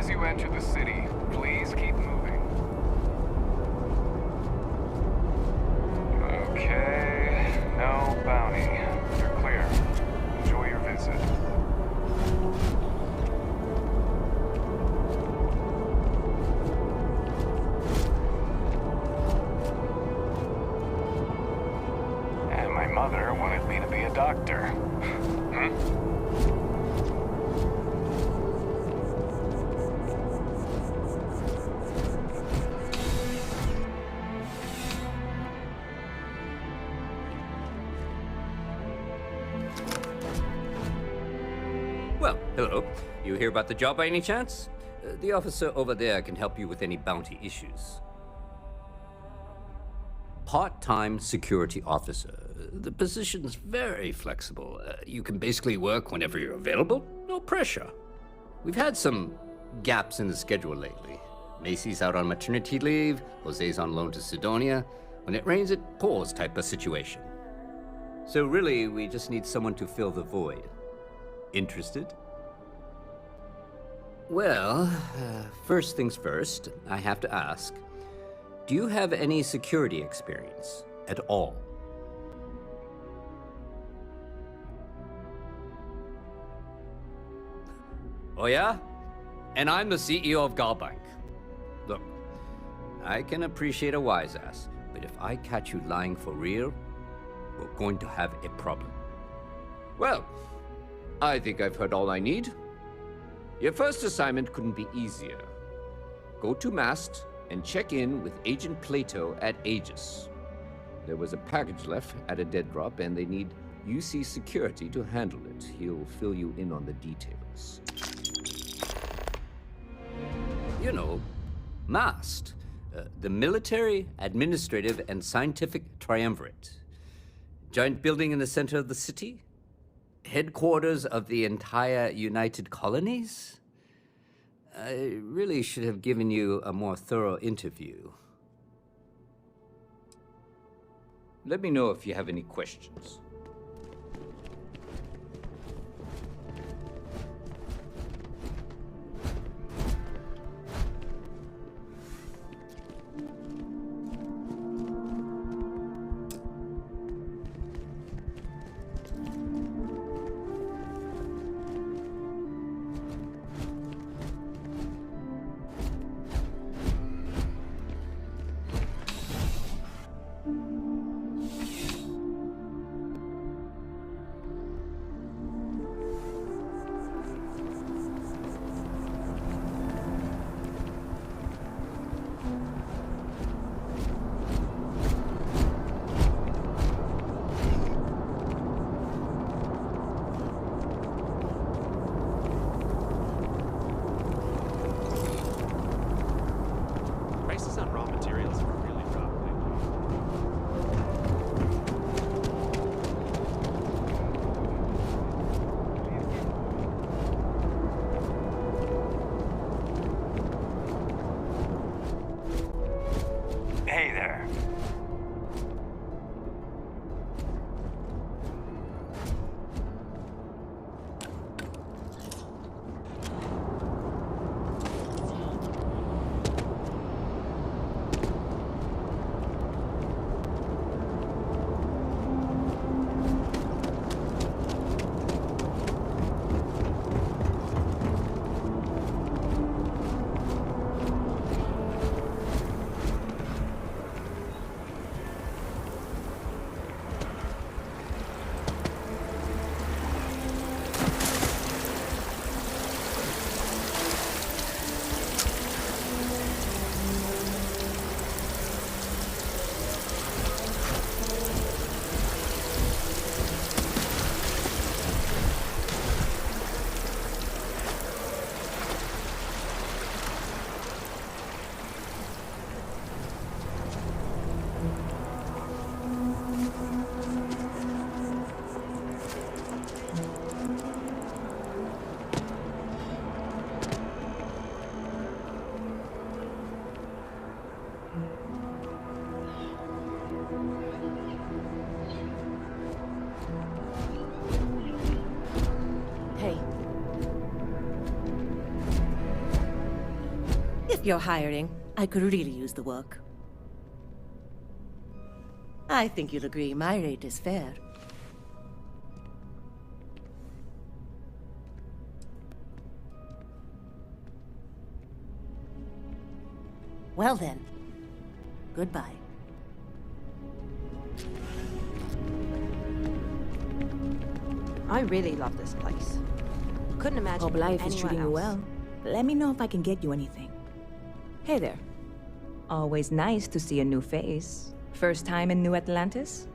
as you enter the city, please keep moving. Okay, no bounty. You're clear. Enjoy your visit. And my mother wanted me to be a doctor. Hmm? Well, hello. You hear about the job by any chance? The officer over there can help you with any bounty issues. Part-time security officer. The position's very flexible. You can basically work whenever you're available. No pressure. We've had some gaps in the schedule lately. Macy's out on maternity leave. Jose's on loan to Sidonia. When it rains, it pours type of situation. So really, we just need someone to fill the void. Interested? Well, first things first, I have to ask, do you have any security experience at all? Oh yeah? And I'm the CEO of Galbank. Look, I can appreciate a wise ass, but if I catch you lying for real, we're going to have a problem. Well, I think I've heard all I need. Your first assignment couldn't be easier. Go to Mast and check in with Agent Plato at Aegis. There was a package left at a dead drop and they need UC security to handle it. He'll fill you in on the details. You know, Mast, the military, administrative, and scientific triumvirate. Giant building in the center of the city? Headquarters of the entire United Colonies? I really should have given you a more thorough interview. Let me know if you have any questions. If you're hiring, I could really use the work. I think you'll agree my rate is fair. Well then, goodbye. I really love this place. Couldn't imagine Hope life is anywhere treating you else. well. Let me know if I can get you anything. Hey there. Always nice to see a new face. First time in New Atlantis?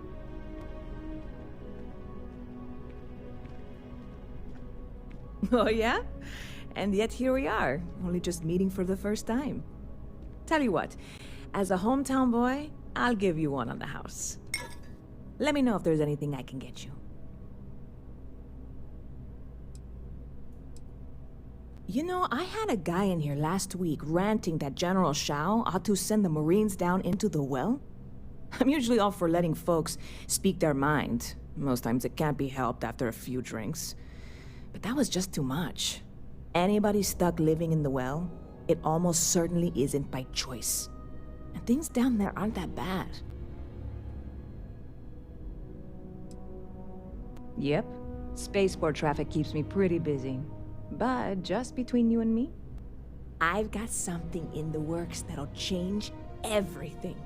Oh yeah? And yet here we are, only just meeting for the first time. Tell you what, as a hometown boy, I'll give you one on the house. Let me know if there's anything I can get you. You know, I had a guy in here last week ranting that General Shao ought to send the Marines down into the well. I'm usually all for letting folks speak their mind. Most times it can't be helped after a few drinks. But that was just too much. Anybody stuck living in the well, it almost certainly isn't by choice. And things down there aren't that bad. Yep. Spaceport traffic keeps me pretty busy. But just between you and me, I've got something in the works that'll change everything.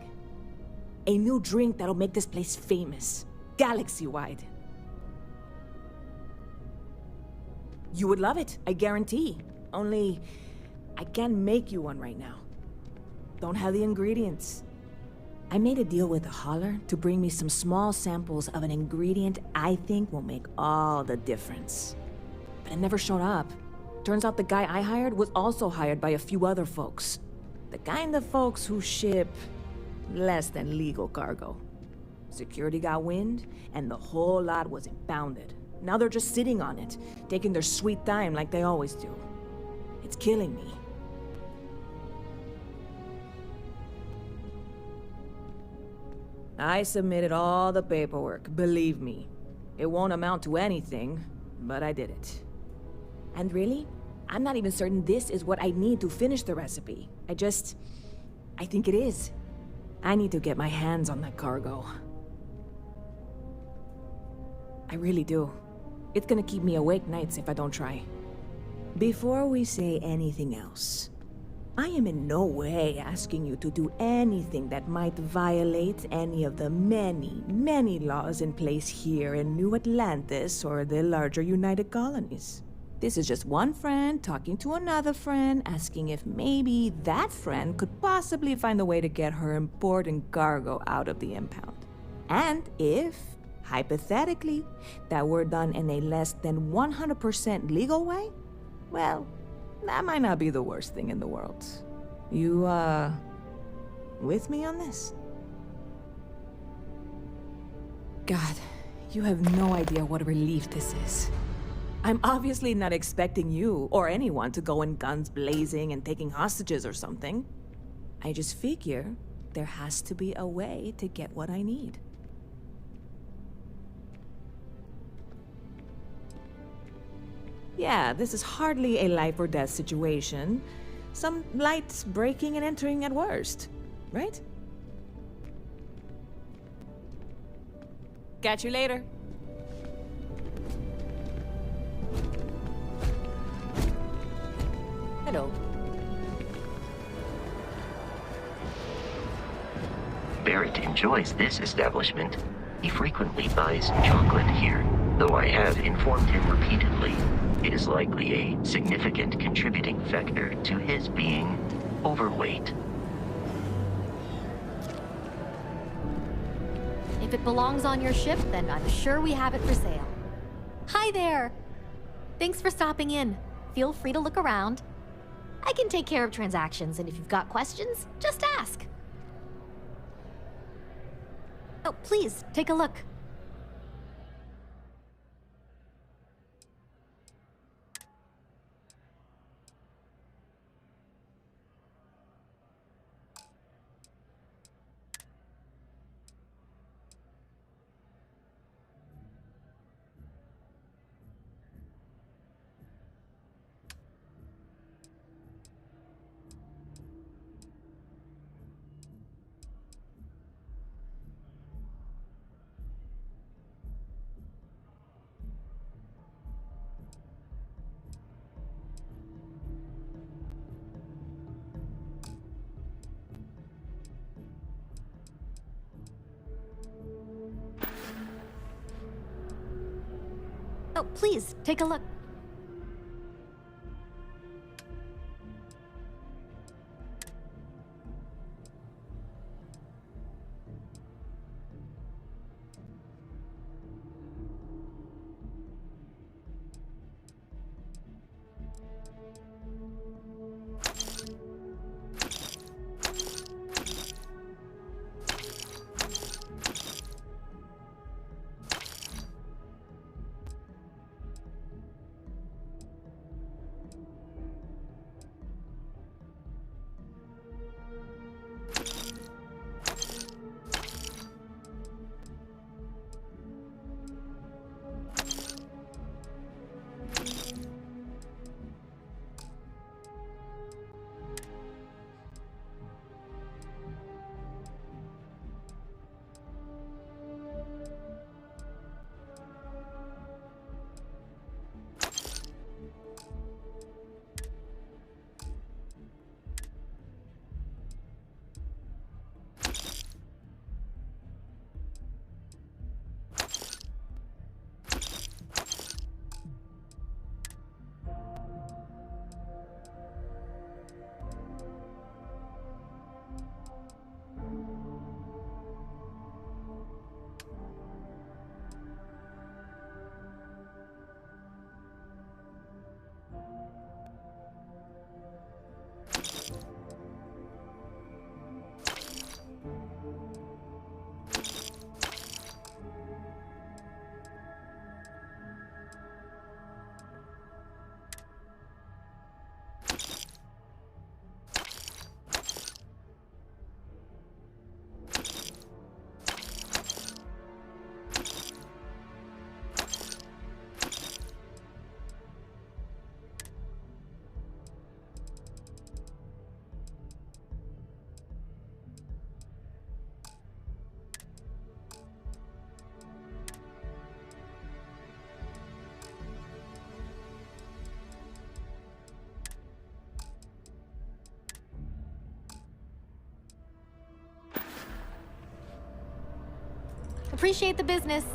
A new drink that'll make this place famous, galaxy-wide. You would love it, I guarantee. Only, I can't make you one right now. Don't have the ingredients. I made a deal with a hauler to bring me some small samples of an ingredient I think will make all the difference. But it never showed up. Turns out the guy I hired was also hired by a few other folks. The kind of folks who ship less than legal cargo. Security got wind, and the whole lot was impounded. Now they're just sitting on it, taking their sweet time like they always do. It's killing me. I submitted all the paperwork, believe me. It won't amount to anything, but I did it. And really, I'm not even certain this is what I need to finish the recipe. I think it is. I need to get my hands on that cargo. I really do. It's gonna keep me awake nights if I don't try. Before we say anything else, I am in no way asking you to do anything that might violate any of the many, many laws in place here in New Atlantis or the larger United Colonies. This is just one friend talking to another friend, asking if maybe that friend could possibly find a way to get her important cargo out of the impound. And if, hypothetically, that were done in a less than 100% legal way, well, that might not be the worst thing in the world. You, with me on this? God, you have no idea what a relief this is. I'm obviously not expecting you or anyone to go in guns blazing and taking hostages or something. I just figure there has to be a way to get what I need. Yeah, this is hardly a life or death situation. Some light breaking and entering at worst, right? Catch you later. Hello. Barrett enjoys this establishment. He frequently buys chocolate here, though I have informed him repeatedly it is likely a significant contributing factor to his being overweight. If it belongs on your ship, then I'm sure we have it for sale. Hi there! Thanks for stopping in. Feel free to look around. I can take care of transactions, and if you've got questions, just ask. Oh, please, take a look. Oh, please, take a look. Appreciate the business.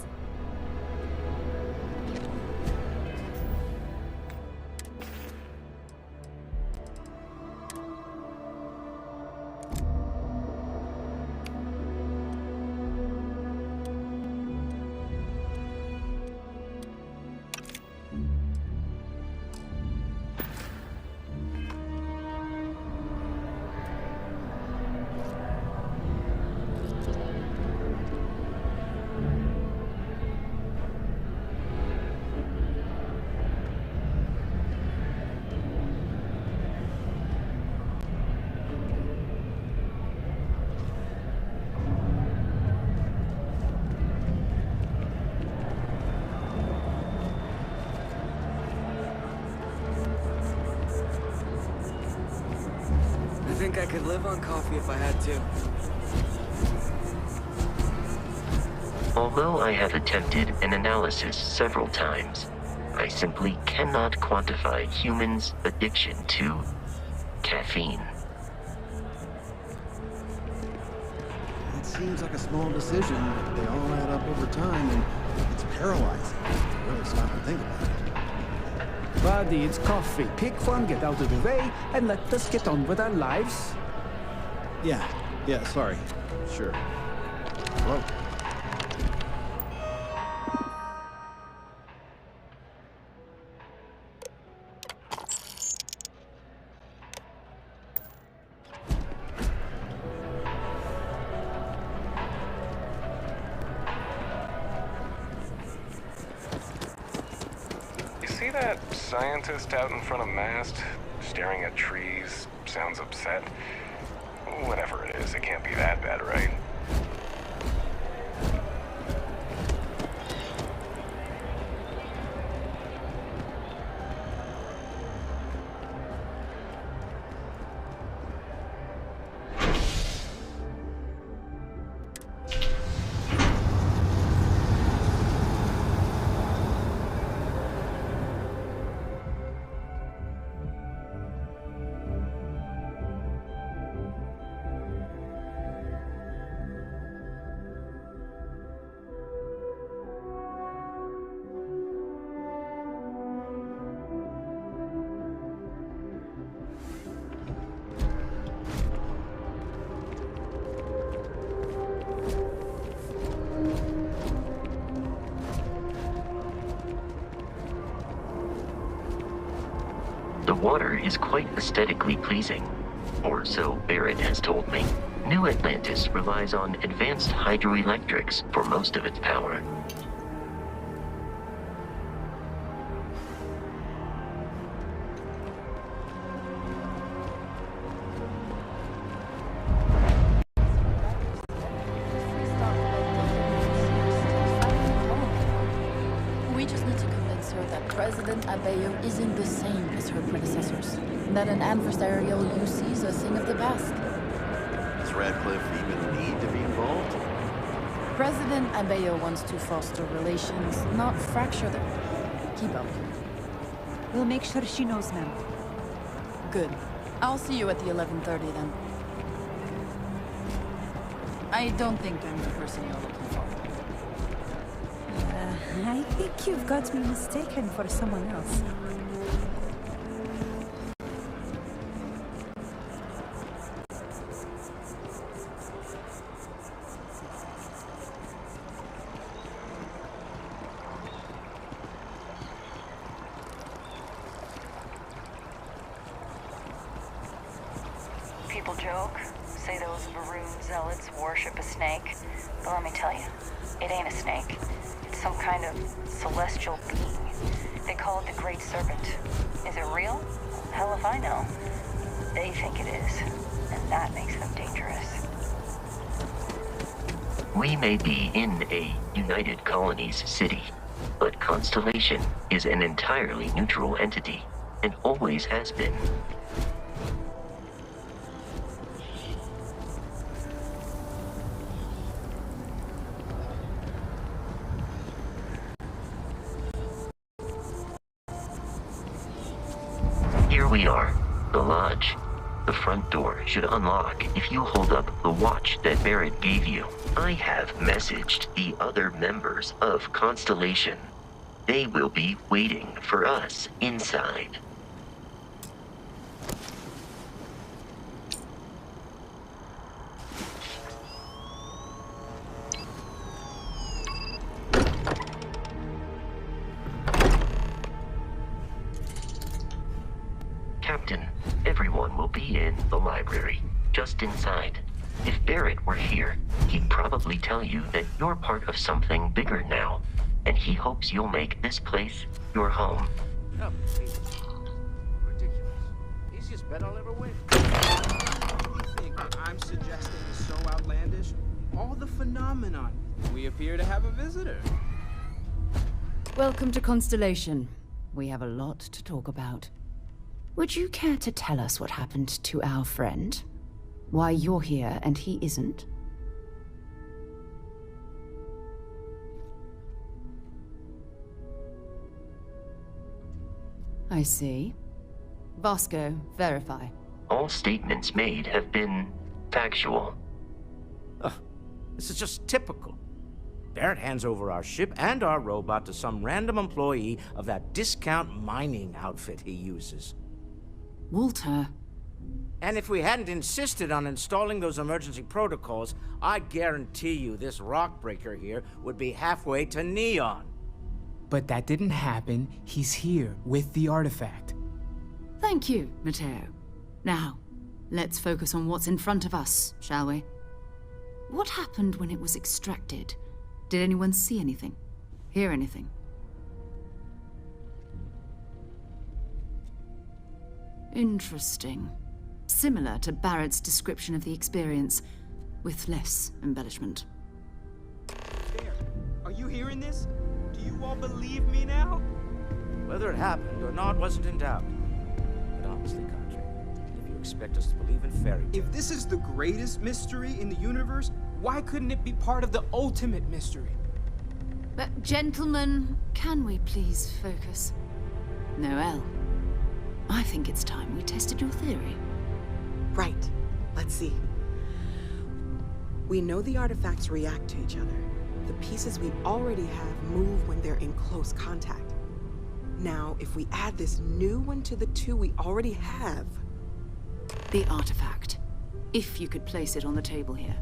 I think I could live on coffee if I had to. Although I have attempted an analysis several times, I simply cannot quantify humans' addiction to caffeine. It seems like a small decision, but they all add up over time, and it's paralyzing. You really stop and think about it. Buddy, it's coffee. Pick one, get out of the way, and let us get on with our lives. Yeah, sorry. Sure. Hello? You see that scientist out in front of mast, staring at trees, sounds upset? Whatever it is, it can't be that bad, right? The water is quite aesthetically pleasing, or so Barrett has told me. New Atlantis relies on advanced hydroelectrics for most of its power. We just need to convince her that President Abeyo isn't the same as her predecessors. That an adversarial UC is a thing of the past. Does Radcliffe even need to be involved? President Abeyo wants to foster relations, not fracture them. Keep up. We'll make sure she knows, ma'am. Good. I'll see you at the 11:30 then. I don't think I'm the person you're looking for. I think you've got me mistaken for someone else. People joke, say those Varun zealots worship a snake. But let me tell you, it ain't a snake. It's some kind of celestial being. They call it the Great Serpent. Is it real? Hell if I know. They think it is, and that makes them dangerous. We may be in a United Colonies city, but Constellation is an entirely neutral entity, and always has been. Here we are, the lodge. The front door should unlock if you hold up the watch that Barrett gave you. I have messaged the other members of Constellation. They will be waiting for us inside. Captain, everyone will be in the library, just inside. If Barrett were here, he'd probably tell you that you're part of something bigger now, and he hopes you'll make this place your home. Oh, please. Ridiculous. Easiest bet I'll ever win. You think what I'm suggesting is so outlandish? All the phenomenon. We appear to have a visitor. Welcome to Constellation. We have a lot to talk about. Would you care to tell us what happened to our friend? Why you're here and he isn't? I see. Vasco, verify. All statements made have been factual. This is just typical. Barrett hands over our ship and our robot to some random employee of that discount mining outfit he uses. Walter. And if we hadn't insisted on installing those emergency protocols, I guarantee you this rock breaker here would be halfway to Neon. But that didn't happen. He's here with the artifact. Thank you, Matteo. Now, let's focus on what's in front of us, shall we? What happened when it was extracted? Did anyone see anything? Hear anything? Interesting. Similar to Barrett's description of the experience, with less embellishment. There. Are you hearing this? Do you all believe me now? Whether it happened or not wasn't in doubt. But honestly, Country, if you expect us to believe in fairy tales... If this is the greatest mystery in the universe, why couldn't it be part of the ultimate mystery? But gentlemen, can we please focus? Noel, I think it's time we tested your theory. Right. Let's see. We know the artifacts react to each other. The pieces we already have move when they're in close contact. Now, if we add this new one to the two we already have... The artifact. If you could place it on the table here.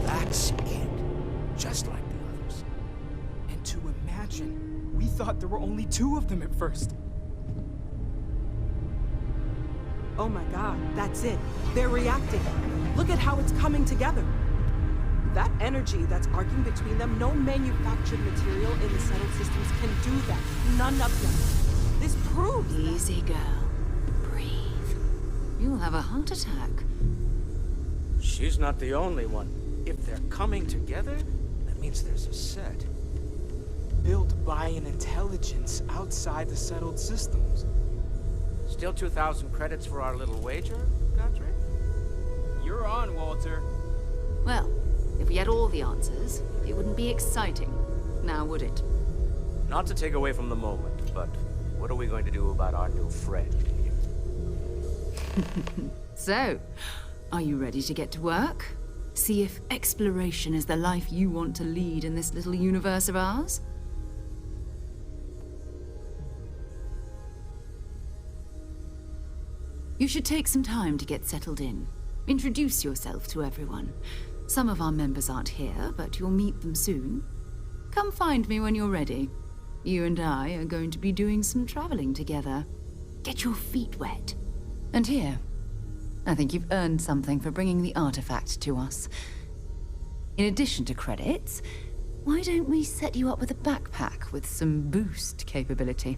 That's it. Just like the others. And to imagine We thought there were only 2 of them at first. Oh my god, that's it. They're reacting. Look at how it's coming together. That energy that's arcing between them, no manufactured material in the settled systems can do that. None of them. This proves Easy, girl. Breathe. You'll have a heart attack. She's not the only one. If they're coming together, that means there's a set. Built by an intelligence outside the settled systems. Still 2,000 credits for our little wager, Godfrey? You're on, Walter. Well, if we had all the answers, it wouldn't be exciting. Now, would it? Not to take away from the moment, but what are we going to do about our new friend? So, are you ready to get to work? See if exploration is the life you want to lead in this little universe of ours? You should take some time to get settled in. Introduce yourself to everyone. Some of our members aren't here, but you'll meet them soon. Come find me when you're ready. You and I are going to be doing some traveling together. Get your feet wet. And here, I think you've earned something for bringing the artifact to us. In addition to credits, why don't we set you up with a backpack with some boost capability?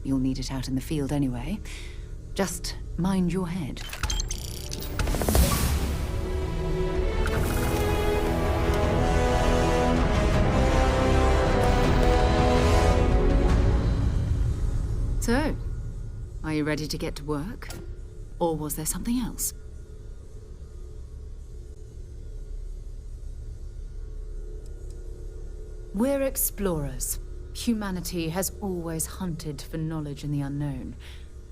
You'll need it out in the field anyway. Just mind your head. So, are you ready to get to work? Or was there something else? We're explorers. Humanity has always hunted for knowledge in the unknown.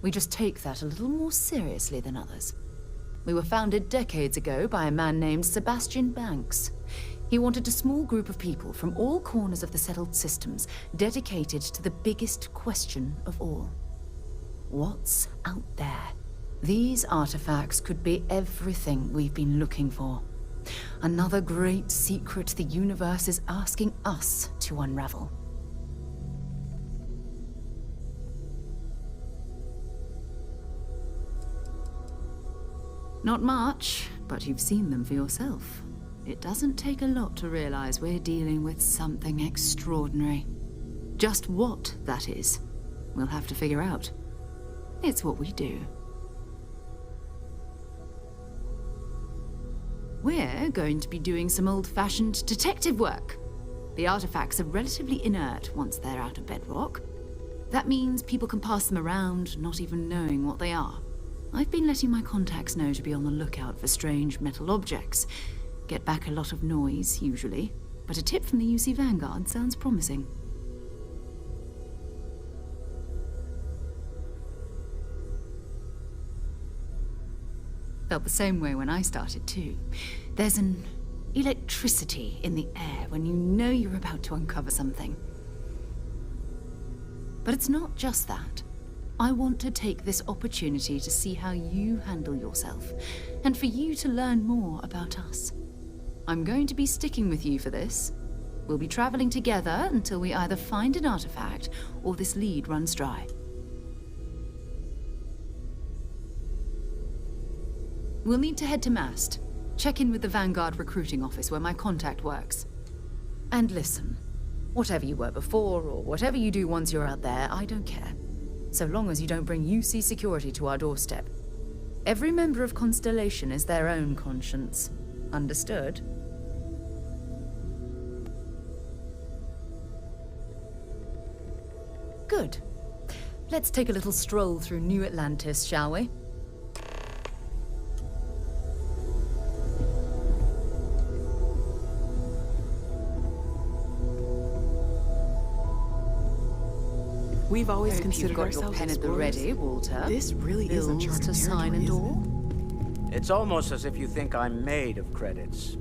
We just take that a little more seriously than others. We were founded decades ago by a man named Sebastian Banks. He wanted a small group of people from all corners of the settled systems dedicated to the biggest question of all. What's out there? These artifacts could be everything we've been looking for. Another great secret the universe is asking us to unravel. Not much, but you've seen them for yourself. It doesn't take a lot to realize we're dealing with something extraordinary. Just what that is, we'll have to figure out. It's what we do. We're going to be doing some old-fashioned detective work. The artifacts are relatively inert once they're out of bedrock. That means people can pass them around, not even knowing what they are. I've been letting my contacts know to be on the lookout for strange metal objects. Get back a lot of noise, usually, but a tip from the UC Vanguard sounds promising. Felt the same way when I started, too. There's an electricity in the air when you know you're about to uncover something. But it's not just that. I want to take this opportunity to see how you handle yourself, and for you to learn more about us. I'm going to be sticking with you for this. We'll be traveling together until we either find an artifact or this lead runs dry. We'll need to head to Mast. Check in with the Vanguard recruiting office where my contact works. And listen, whatever you were before or whatever you do once you're out there, I don't care. So long as you don't bring UC security to our doorstep. Every member of Constellation is their own conscience. Understood? Good. Let's take a little stroll through New Atlantis, shall we? We've always Hope considered you've got ourselves your pen at the explorers. ready, Walter. This really is Bills uncharted to sign and territory, all. It's almost as if you think I'm made of credits.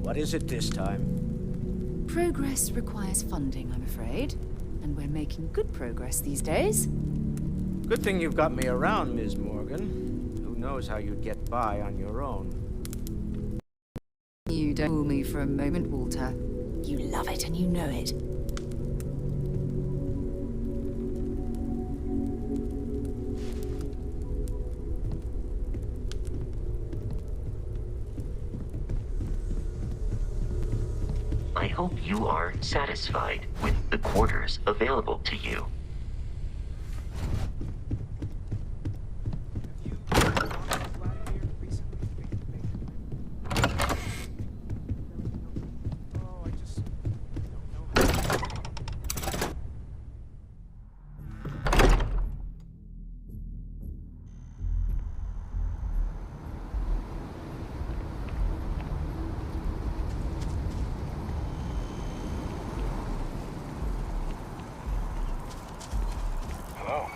What is it this time? Progress requires funding, I'm afraid. And we're making good progress these days. Good thing you've got me around, Ms. Morgan. Who knows how you'd get by on your own. You don't fool me for a moment, Walter. You love it and you know it. I hope you are satisfied with the quarters available to you. Hello.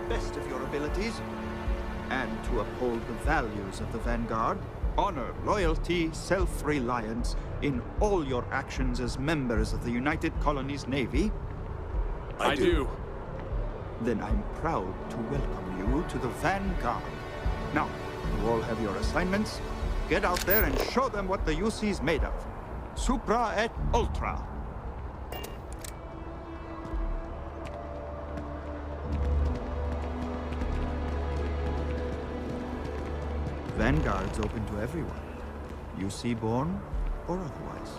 Best of your abilities, and to uphold the values of the Vanguard, honor, loyalty, self-reliance in all your actions as members of the United Colonies Navy. I do. Then I'm proud to welcome you to the Vanguard. Now, you all have your assignments. Get out there and show them what the UC's made of. Supra et Ultra. Vanguard's open to everyone, UC born or otherwise.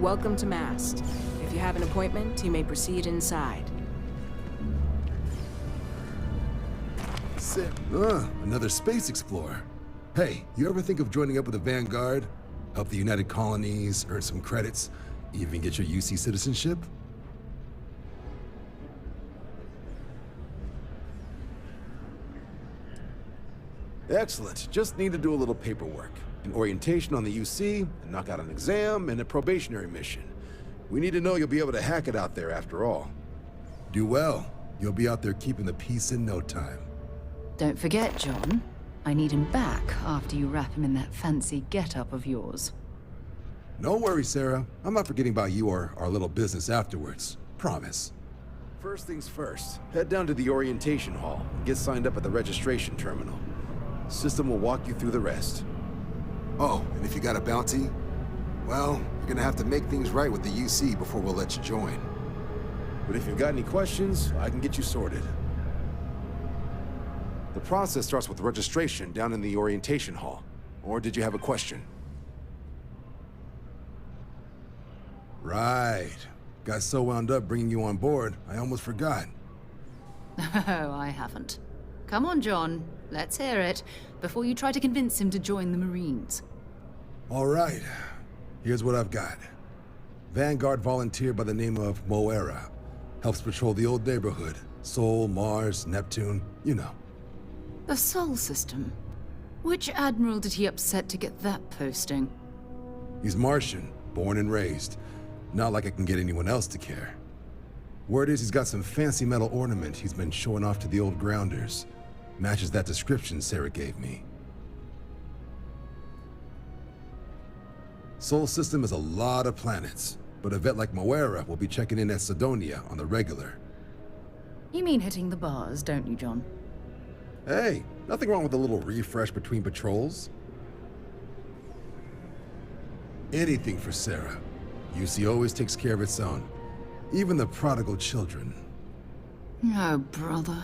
Welcome to Mast. If you have an appointment, you may proceed inside. Another space explorer. Hey, you ever think of joining up with the Vanguard? Help the United Colonies, earn some credits, even get your UC citizenship? Excellent. Just need to do a little paperwork. An orientation on the UC, and knock out an exam, and a probationary mission. We need to know you'll be able to hack it out there after all. Do well. You'll be out there keeping the peace in no time. Don't forget, John. I need him back after you wrap him in that fancy get-up of yours. No worries, Sarah. I'm not forgetting about you or our little business afterwards. Promise. First things first, head down to the orientation hall and get signed up at the registration terminal. System will walk you through the rest. Oh, and if you got a bounty, well, you're gonna have to make things right with the UC before we'll let you join. But if you've got any questions, I can get you sorted. The process starts with registration down in the orientation hall. Or did you have a question? Right. Got so wound up bringing you on board, I almost forgot. Oh, I haven't. Come on, John. Let's hear it, before you try to convince him to join the Marines. All right, here's what I've got. Vanguard volunteer by the name of Moira. Helps patrol the old neighborhood. Sol, Mars, Neptune, you know. The Sol system? Which admiral did he upset to get that posting? He's Martian, born and raised. Not like I can get anyone else to care. Word is he's got some fancy metal ornament he's been showing off to the old grounders. Matches that description Sarah gave me. Sol system is a lot of planets, but a vet like Moira will be checking in at Sidonia on the regular. You mean hitting the bars, don't you, John? Hey, nothing wrong with a little refresh between patrols. Anything for Sarah. UC always takes care of its own. Even the prodigal children. Oh, brother.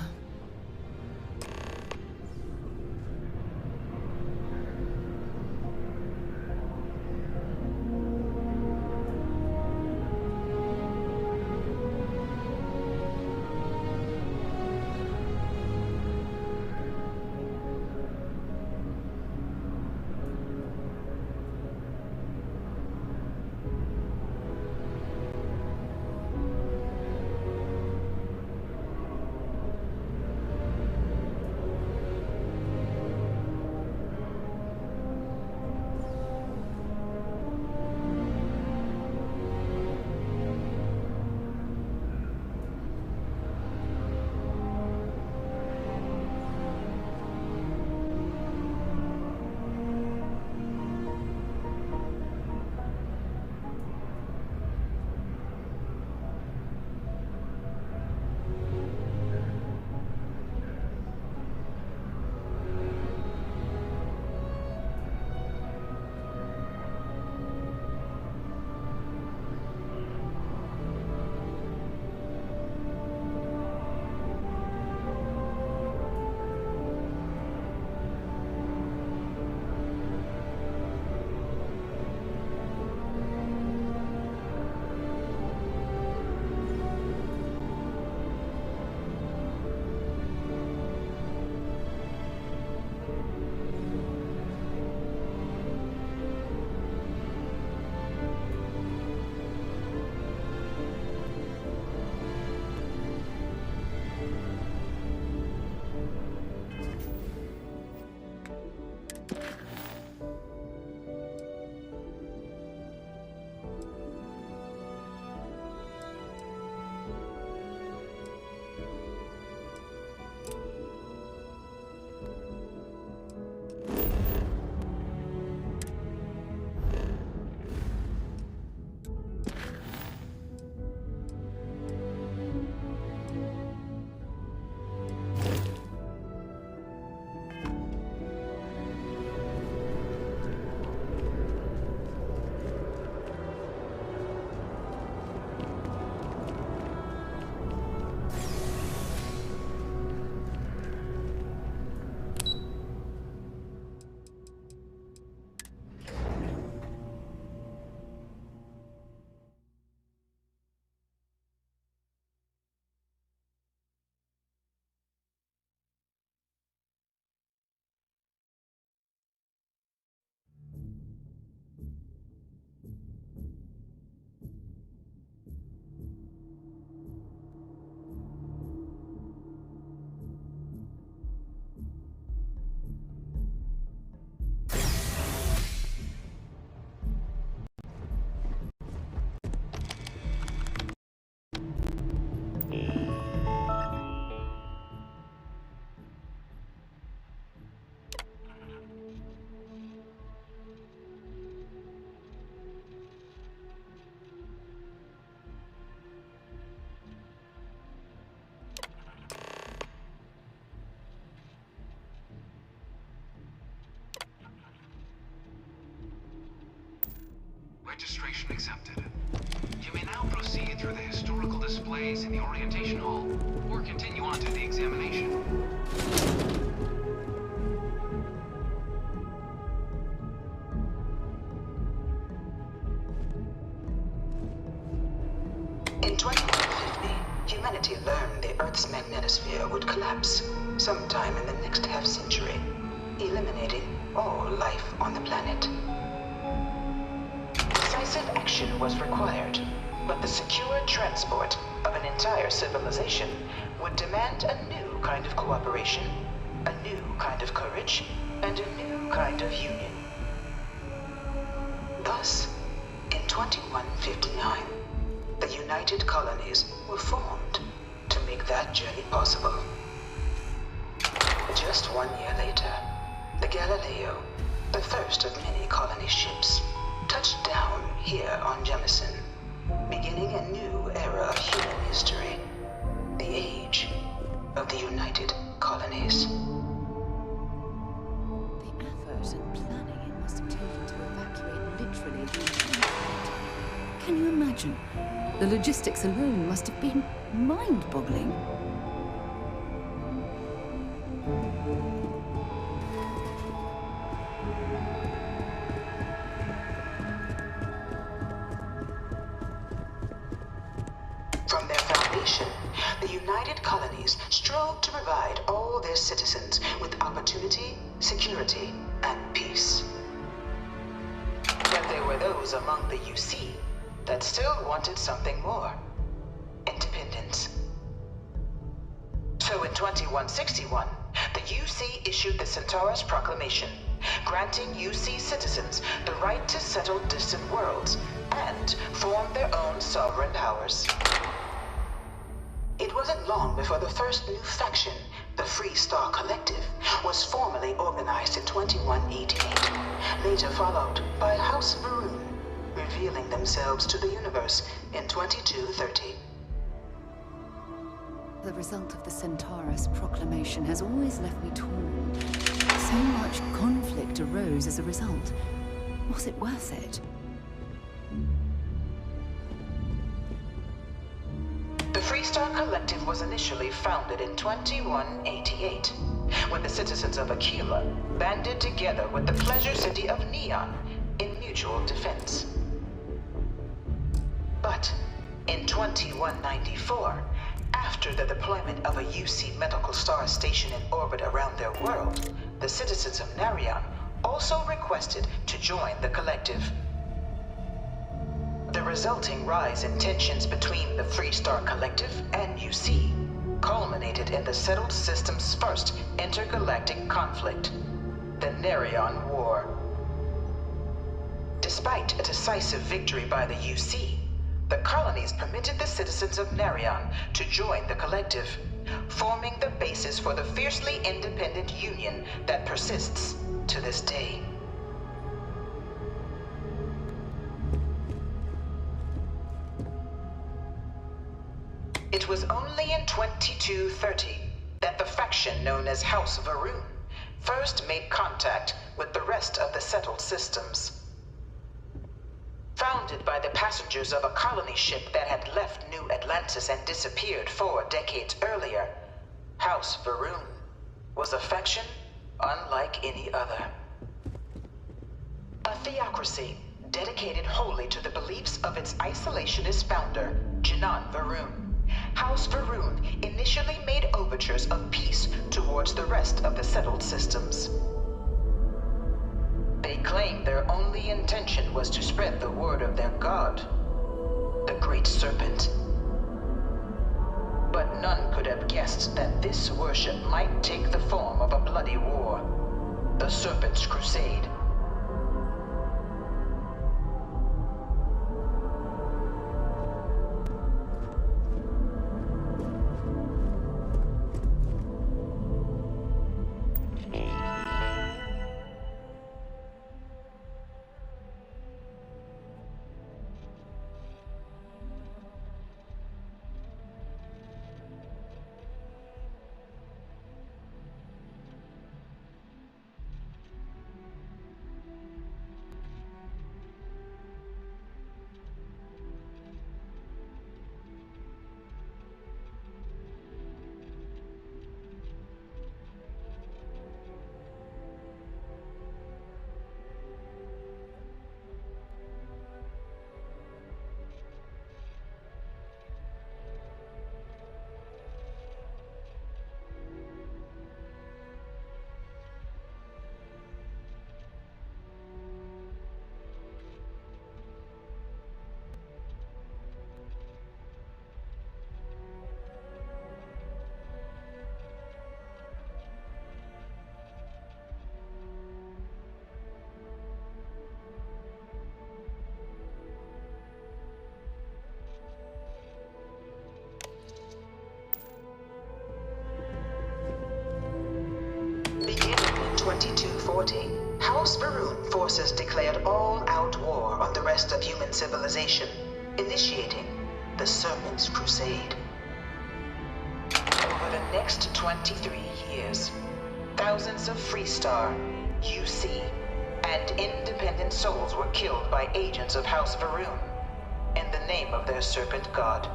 Registration accepted. You may now proceed through the historical displays in the orientation hall, or continue on to the examination. In 2150, humanity learned the Earth's magnetosphere would collapse sometime in the next half-century, eliminating all life on the planet. Massive action was required, but the secure transport of an entire civilization would demand a new kind of cooperation, a new kind of courage, and a new kind of union. Thus, in 2159, the United Colonies were formed to make that journey possible. Just 1 year later, the Galileo, the first of many colony ships, touched down here on Jemison, beginning a new era of human history, the age of the United Colonies. The effort and planning it must have taken to evacuate literally the entire planet. Can you imagine? The logistics alone must have been mind-boggling. From their foundation, the United Colonies strove to provide all their citizens with opportunity, security, and peace. But there were those among the UC that still wanted something more: independence. So in 2161, the UC issued the Centaurus Proclamation, granting UC citizens the right to settle distant worlds and form their own sovereign powers. It wasn't long before the first new faction, the Free Star Collective, was formally organized in 2188, later followed by House Varun, revealing themselves to the universe in 2230. The result of the Centaurus Proclamation has always left me torn. So much conflict arose as a result. Was it worth it? The Freestar Collective was initially founded in 2188, when the citizens of Aquila banded together with the pleasure city of Neon in mutual defense. But in 2194, after the deployment of a UC medical star station in orbit around their world, the citizens of Narion also requested to join the collective. The resulting rise in tensions between the Freestar Collective and UC culminated in the settled system's first intergalactic conflict, the Narion War. Despite a decisive victory by the UC, the colonies permitted the citizens of Narion to join the collective, forming the basis for the fiercely independent union that persists to this day. It was only in 2230 that the faction known as House Varun first made contact with the rest of the settled systems. Founded by the passengers of a colony ship that had left New Atlantis and disappeared 4 decades earlier, House Varun was a faction unlike any other. A theocracy dedicated wholly to the beliefs of its isolationist founder, Janan Varun. House Varun initially made overtures of peace towards the rest of the settled systems. They claimed their only intention was to spread the word of their god, the Great Serpent. But none could have guessed that this worship might take the form of a bloody war, the Serpent's Crusade. 2240, House Varun forces declared all-out war on the rest of human civilization, initiating the Serpent's Crusade. Over the next 23 years, thousands of Freestar, UC, and independent souls were killed by agents of House Varun in the name of their serpent god.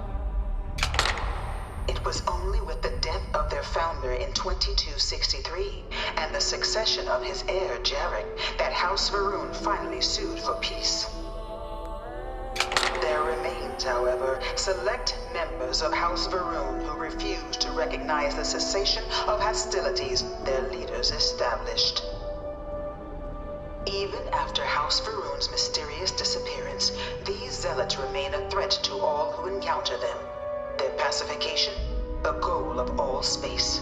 It was only with the death of their founder in 2263 and the succession of his heir, Jarek, that House Varun finally sued for peace. There remains, however, select members of House Varun who refuse to recognize the cessation of hostilities their leaders established. Even after House Varun's mysterious disappearance, these zealots remain a threat to all who encounter them. Their pacification, the goal of all space.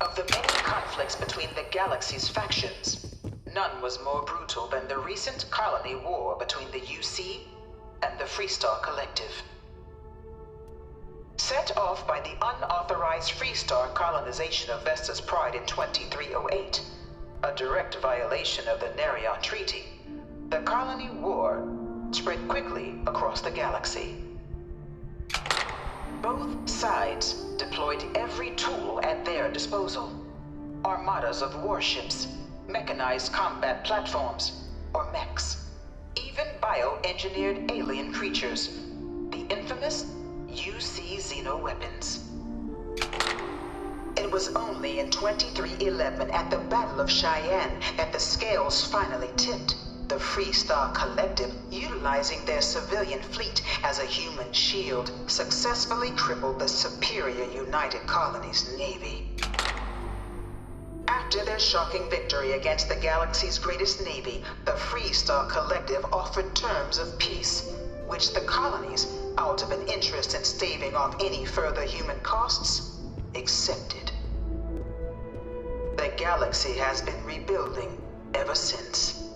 Of the many conflicts between the galaxy's factions, none was more brutal than the recent colony war between the UC and the Freestar Collective. Set off by the unauthorized Freestar colonization of Vesta's Pride in 2308, a direct violation of the Nerion Treaty, the colony war spread quickly across the galaxy. Both sides deployed every tool at their disposal. Armadas of warships, mechanized combat platforms, or mechs, even bioengineered alien creatures, the infamous UC xenoweapons. It was only in 2311 at the Battle of Cheyenne that the scales finally tipped. The Freestar Collective, utilizing their civilian fleet as a human shield, successfully crippled the superior United Colonies Navy. After their shocking victory against the galaxy's greatest navy, the Freestar Collective offered terms of peace, which the colonies, out of an interest in staving off any further human costs, accepted. The galaxy has been rebuilding ever since.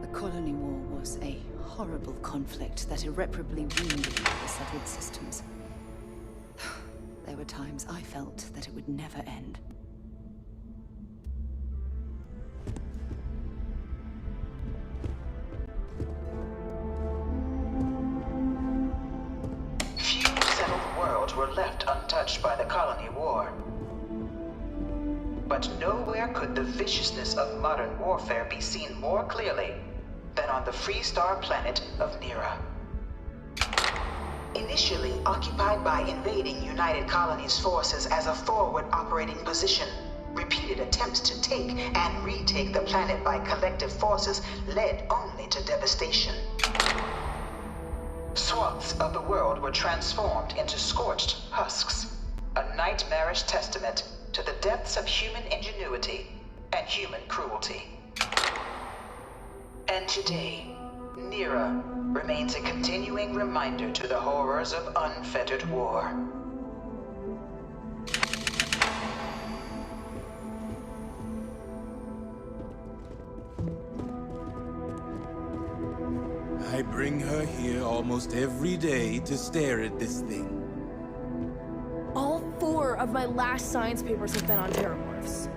The Colony War was a horrible conflict that irreparably wounded the settled systems. There were times I felt that it would never end. Few settled worlds were left untouched by the Colony War. But nowhere could the viciousness of modern warfare be seen more clearly than on the Freestar planet of Nira. Initially occupied by invading United Colonies forces as a forward operating position, repeated attempts to take and retake the planet by collective forces led only to devastation. Swaths of the world were transformed into scorched husks, a nightmarish testament to the depths of human ingenuity and human cruelty. And today, Nira remains a continuing reminder to the horrors of unfettered war. I bring her here almost every day to stare at this thing. All 4 of my last science papers have been on terramorphs.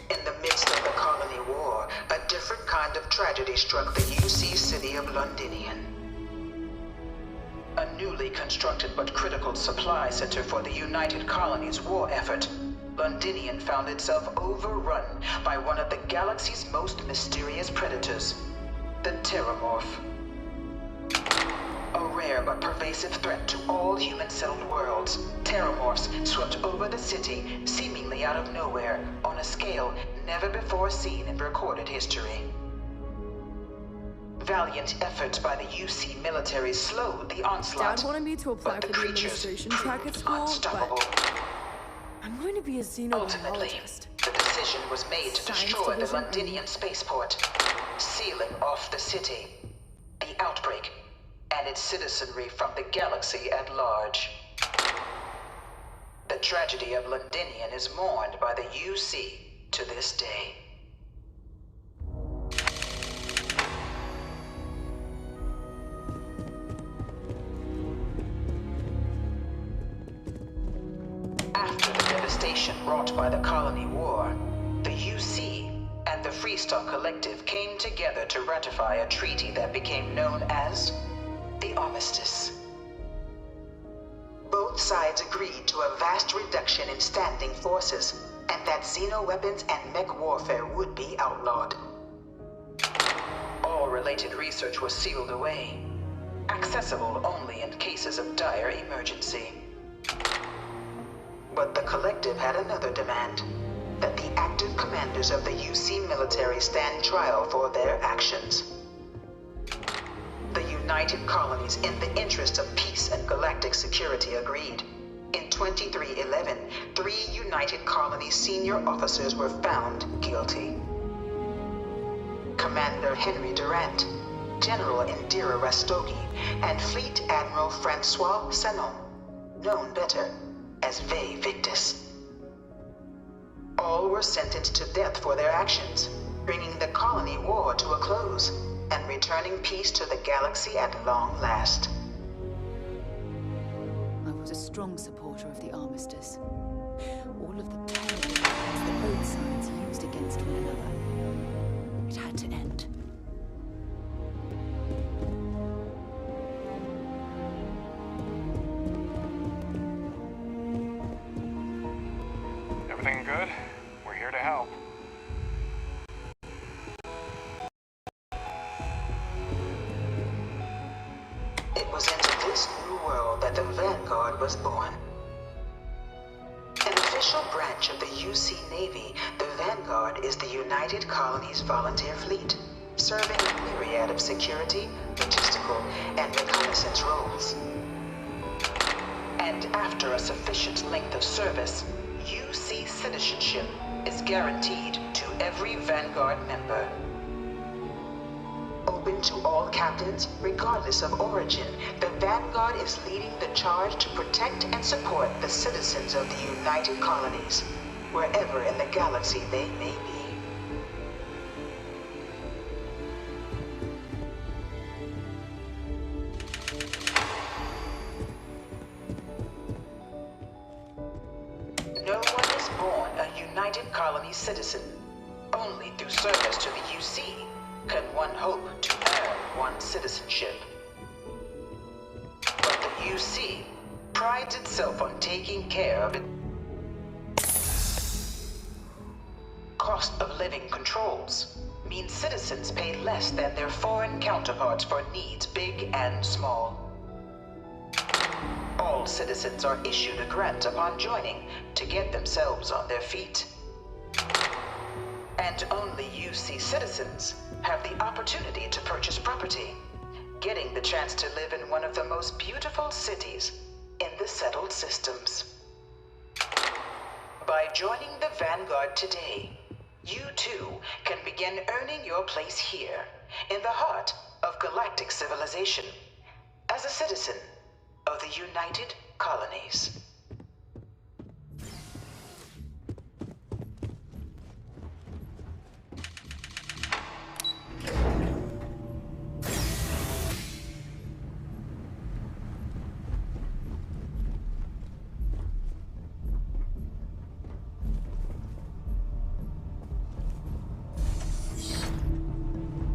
In the midst of the Colony War, a different kind of tragedy struck the UC city of Londinian. A newly constructed but critical supply center for the United Colonies' war effort Londinian found itself overrun by one of the galaxy's most mysterious predators, the Terramorph. A rare but pervasive threat to all human-settled worlds, Terramorphs swept over the city, seemingly out of nowhere, on a scale never before seen in recorded history. Valiant efforts by the UC military slowed the onslaught. Dad wanted me to apply for the administration track at school, but I'm going to be a xenobiologist. The decision was made to destroy the Londinian spaceport, sealing off the city, the outbreak, and its citizenry from the galaxy at large. The tragedy of Londinian is mourned by the UC to this day. After the devastation wrought by the Colony War, the UC and the Freestock Collective came together to ratify a treaty that became known as the Armistice. Both sides agreed to a vast reduction in standing forces, and that xeno-weapons and mech warfare would be outlawed. All related research was sealed away, accessible only in cases of dire emergency. But the Collective had another demand, that the active commanders of the UC military stand trial for their actions. The United Colonies, in the interest of peace and galactic security, agreed. In 2311, 3 United Colonies senior officers were found guilty. Commander Henry Durant, General Indira Rastogi, and Fleet Admiral Francois Sanon, known better as Vae Victus. All were sentenced to death for their actions, bringing the colony war to a close and returning peace to the galaxy at long last. I was a strong supporter of the Armistice. All of the terrible weapons that both sides used against one another. It had to end. Everything good? We're here to help. It was into this new world that the Vanguard was born. An official branch of the UC Navy, the Vanguard is the United Colonies Volunteer Fleet, serving a myriad of security, logistical, and reconnaissance roles. And after a sufficient length of service, UC citizenship is guaranteed to every Vanguard member. Open to all captains, regardless of origin, the Vanguard is leading the charge to protect and support the citizens of the United Colonies, wherever in the galaxy they may be. No one is born a United Colonies citizen. Only through service to the UC can one hope to earn one's citizenship. But the UC prides itself on taking care of it. Cost of living controls mean citizens pay less than their foreign counterparts for needs big and small. All citizens are issued a grant upon joining to get themselves on their feet. And only UC citizens have the opportunity to purchase property, getting the chance to live in one of the most beautiful cities in the settled systems. By joining the Vanguard today, you too can begin earning your place here, in the heart of galactic civilization, as a citizen of the United Colonies.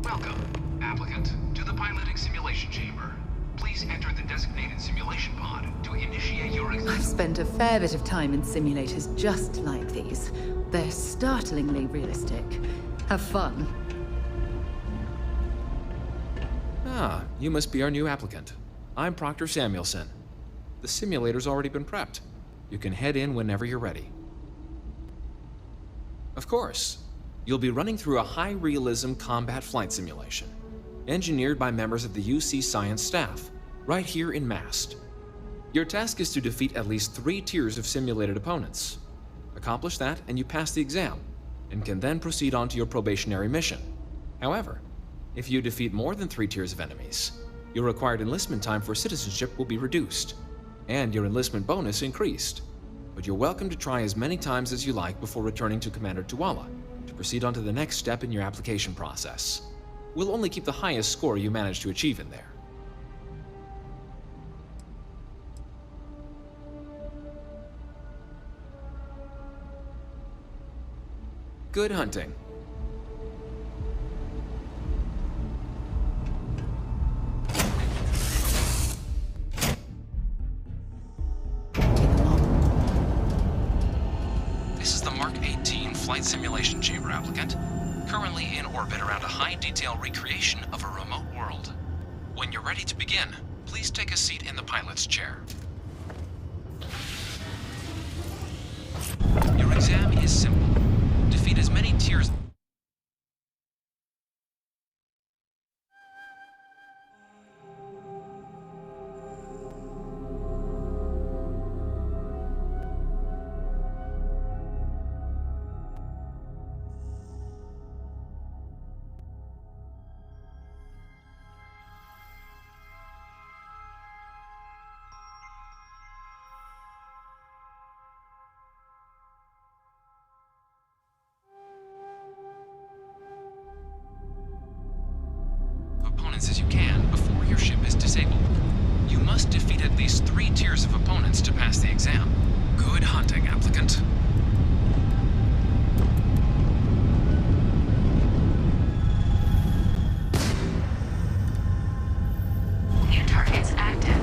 Welcome, applicant, to the piloting simulation chamber. Please enter the designated simulation pod to initiate your exam. I've spent a fair bit of time in simulators just like these. They're startlingly realistic. Have fun. Ah, you must be our new applicant. I'm Proctor Samuelson. The simulator's already been prepped. You can head in whenever you're ready. Of course. You'll be running through a high-realism combat flight simulation, engineered by members of the UC Science staff, right here in Mast. Your task is to defeat at least 3 tiers of simulated opponents. Accomplish that, and you pass the exam, and can then proceed on to your probationary mission. However, if you defeat more than 3 tiers of enemies, your required enlistment time for citizenship will be reduced, and your enlistment bonus increased. But you're welcome to try as many times as you like before returning to Commander Tuala to proceed on to the next step in your application process. We'll only keep the highest score you manage to achieve in there. Good hunting. This is the Mark 18 Flight Simulation Chamber applicant, currently in orbit around a high-detail recreation of a remote world. When you're ready to begin, please take a seat in the pilot's chair. Your exam is simple. Defeat as many tiers... opponents as you can before your ship is disabled. You must defeat at least 3 tiers of opponents to pass the exam. Good hunting, applicant. New targets active.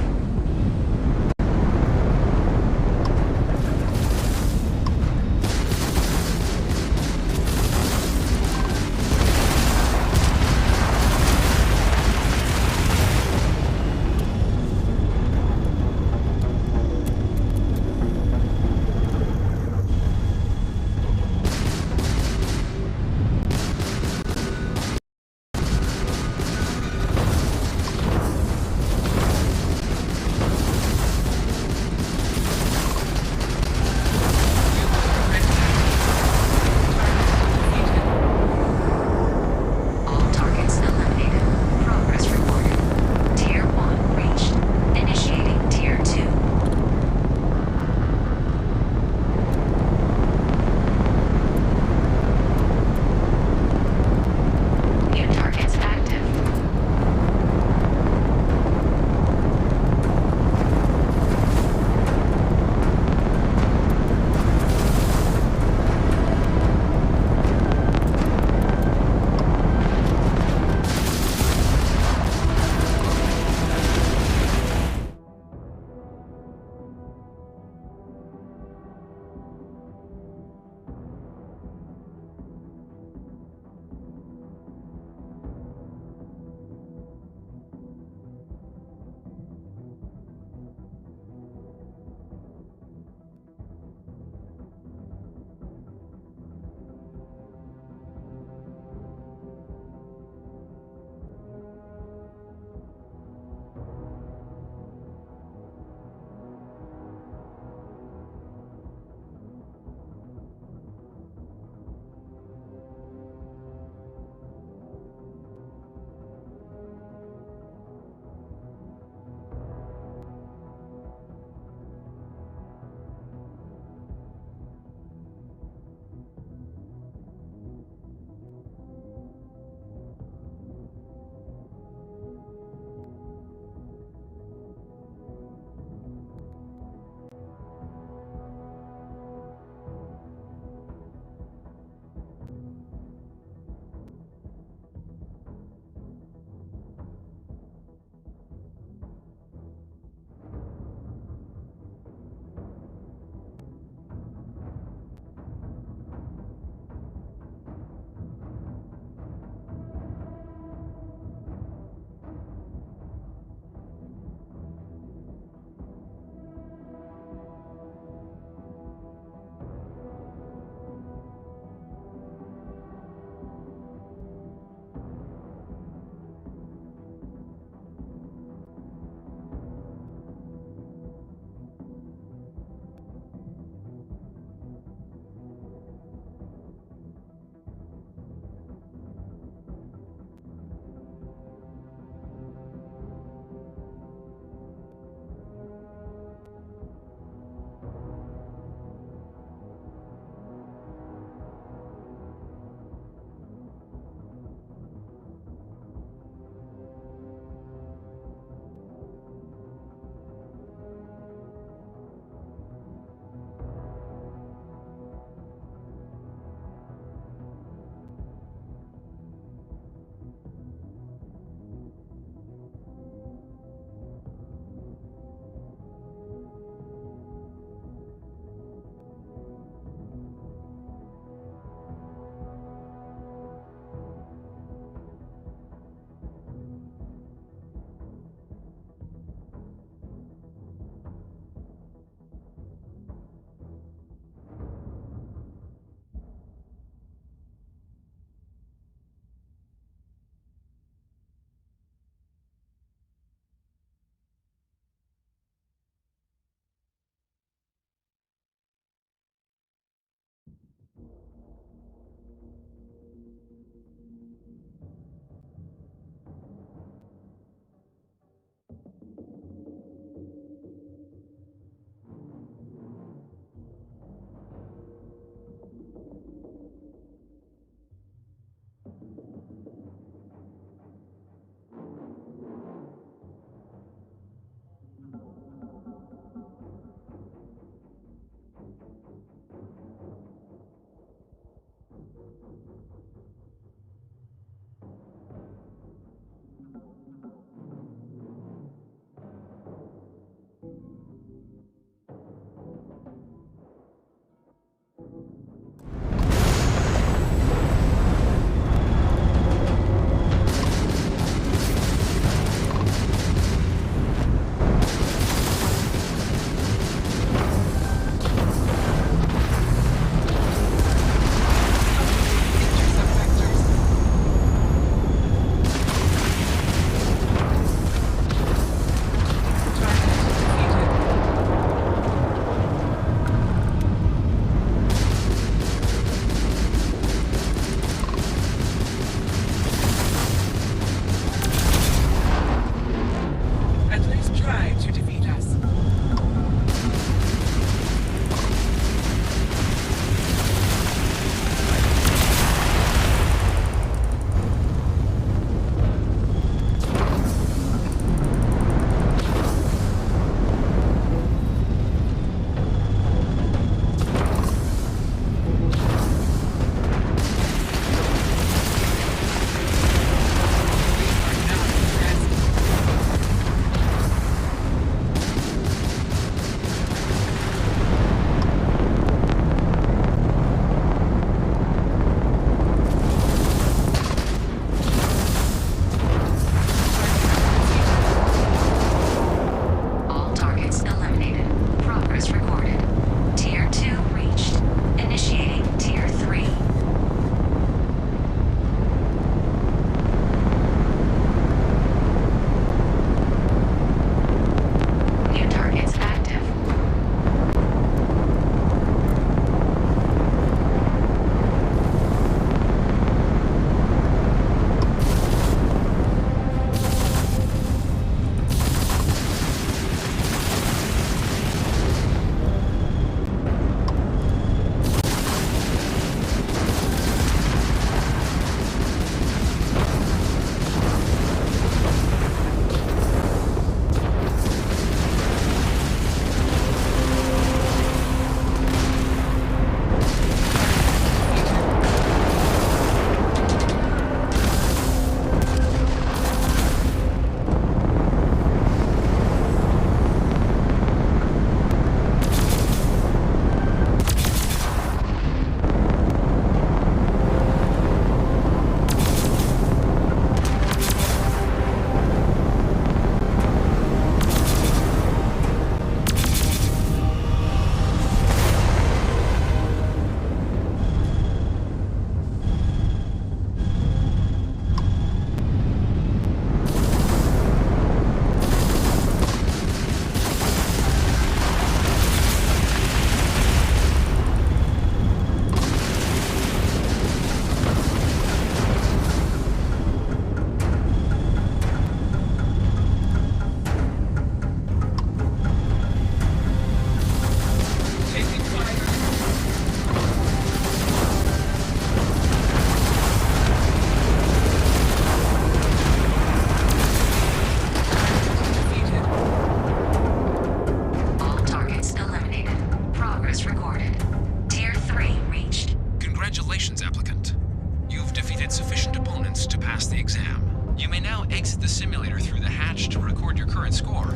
now exit the simulator through the hatch to record your current score,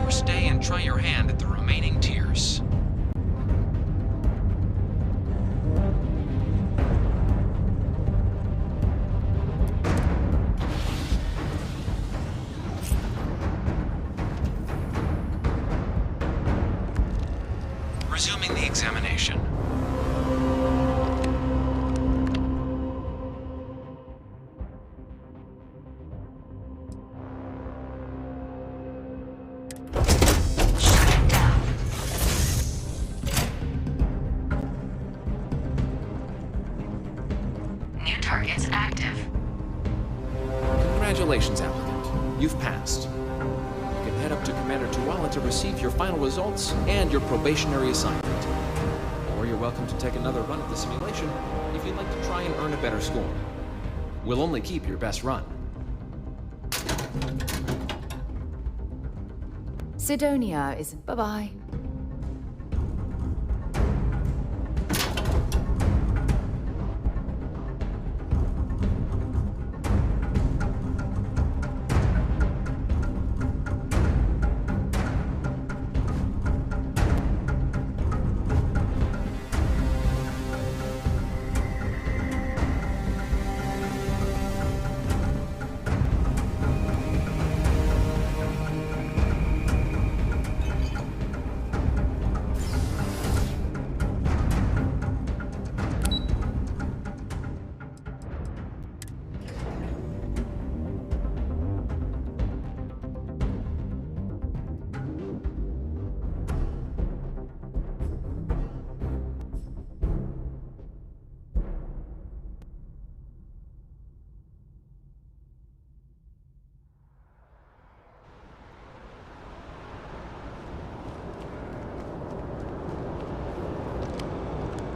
or stay and try your hand at the remaining tiers. Resuming the examination. New targets active. Congratulations, applicant. You've passed. You can head up to Commander Tuala to receive your final results and your probationary assignment. Or you're welcome to take another run at the simulation if you'd like to try and earn a better score. We'll only keep your best run. Sidonia is... Bye-bye.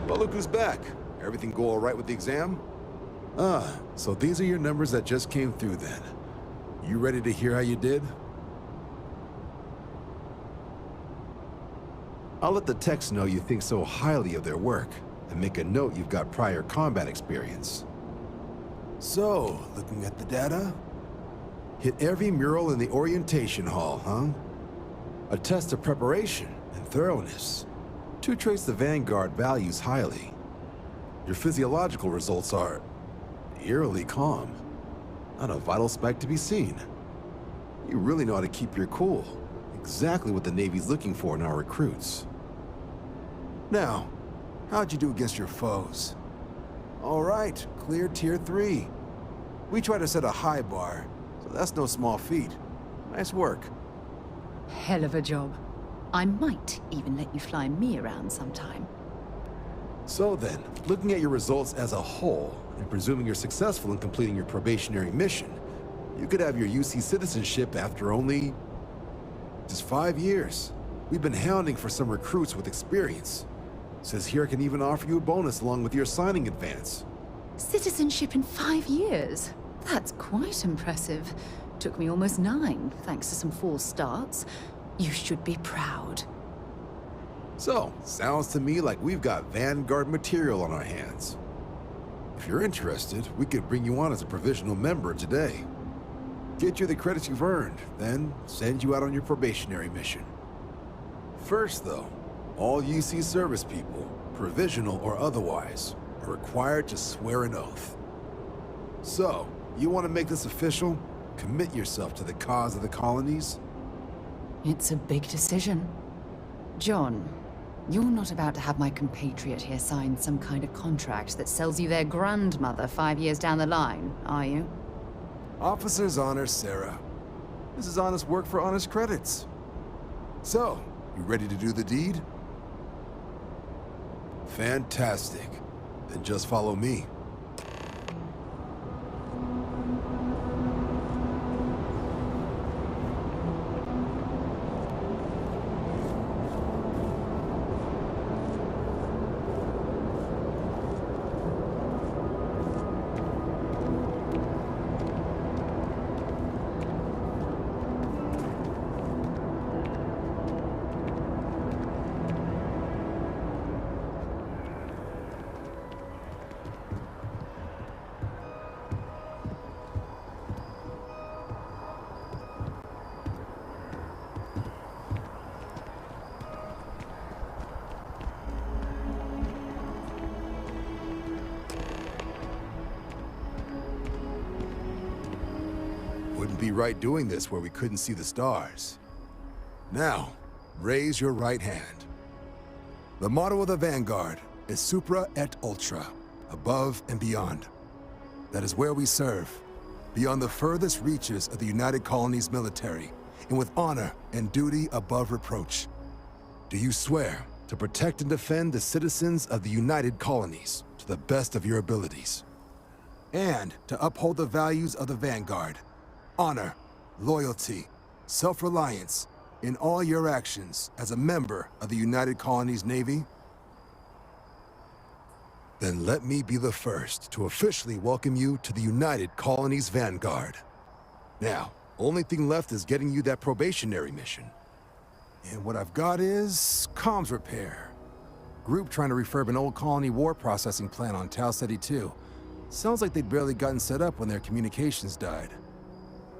Well, look who's back. Everything go all right with the exam? Ah, so these are your numbers that just came through then. You ready to hear how you did? I'll let the techs know you think so highly of their work, and make a note you've got prior combat experience. So, looking at the data? Hit every mural in the orientation hall, huh? A test of preparation and thoroughness. Two traits the Vanguard values highly. Your physiological results are eerily calm. Not a vital spike to be seen. You really know how to keep your cool. Exactly what the Navy's looking for in our recruits. Now, how'd you do against your foes? All right, clear Tier 3. We try to set a high bar, so that's no small feat. Nice work. Hell of a job. I might even let you fly me around sometime. So then, looking at your results as a whole, and presuming you're successful in completing your probationary mission, you could have your UC citizenship after only... just 5 years. We've been hounding for some recruits with experience. Says here I can even offer you a bonus along with your signing advance. Citizenship in 5 years? That's quite impressive. Took me almost 9, thanks to some false starts. You should be proud. So, sounds to me like we've got Vanguard material on our hands. If you're interested, we could bring you on as a provisional member today. Get you the credits you've earned, then send you out on your probationary mission. First though, all UC service people, provisional or otherwise, are required to swear an oath. So, you want to make this official? Commit yourself to the cause of the colonies? It's a big decision. John, you're not about to have my compatriot here sign some kind of contract that sells you their grandmother 5 years down the line, are you? Officer's honor, Sarah. This is honest work for honest credits. So, you ready to do the deed? Fantastic. Then just follow me. be right doing this where we couldn't see the stars. Now, raise your right hand. The motto of the Vanguard is Supra et Ultra, above and beyond. That is where we serve, beyond the furthest reaches of the United Colonies military, and with honor and duty above reproach. Do you swear to protect and defend the citizens of the United Colonies to the best of your abilities? And to uphold the values of the Vanguard, honor, loyalty, self-reliance, in all your actions as a member of the United Colonies Navy? Then let me be the first to officially welcome you to the United Colonies Vanguard. Now, only thing left is getting you that probationary mission. And what I've got is comms repair. Group trying to refurb an old colony war processing plant on Tau Ceti 2. Sounds like they'd barely gotten set up when their communications died.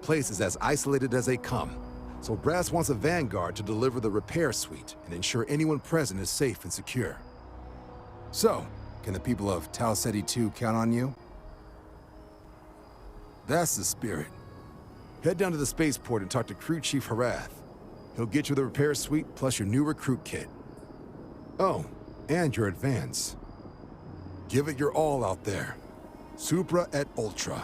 Place is as isolated as they come, so Brass wants a Vanguard to deliver the repair suite and ensure anyone present is safe and secure. So, can the people of Tau Ceti 2 count on you? That's the spirit. Head down to the spaceport and talk to Crew Chief Harath. He'll get you the repair suite plus your new recruit kit. Oh, and your advance. Give it your all out there. Supra et Ultra.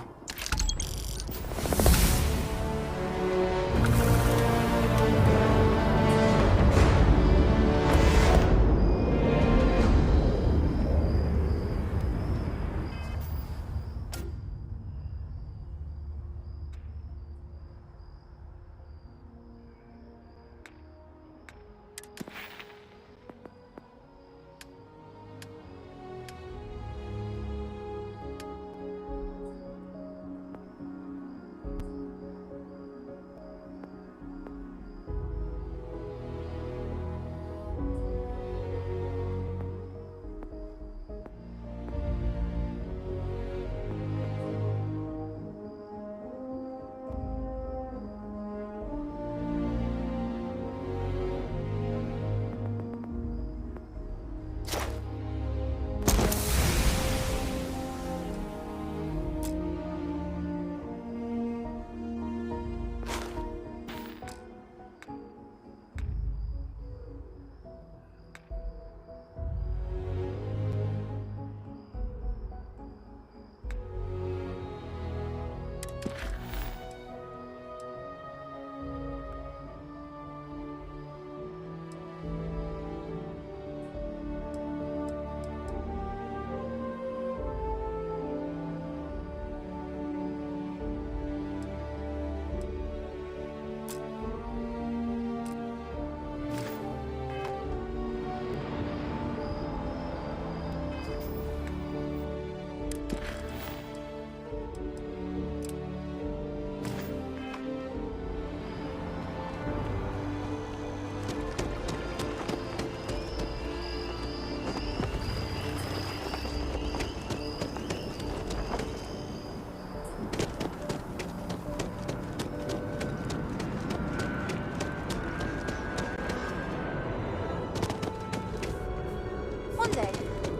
One day,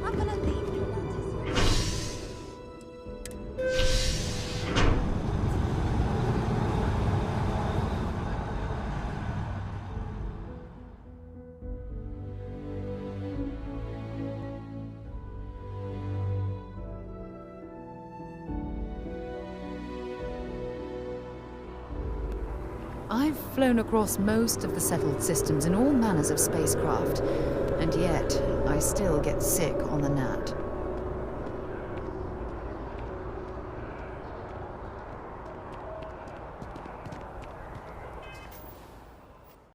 I'm gonna leave Atlantis. I've flown across most of the settled systems in all manners of spacecraft, and yet I still get sick on the Nat.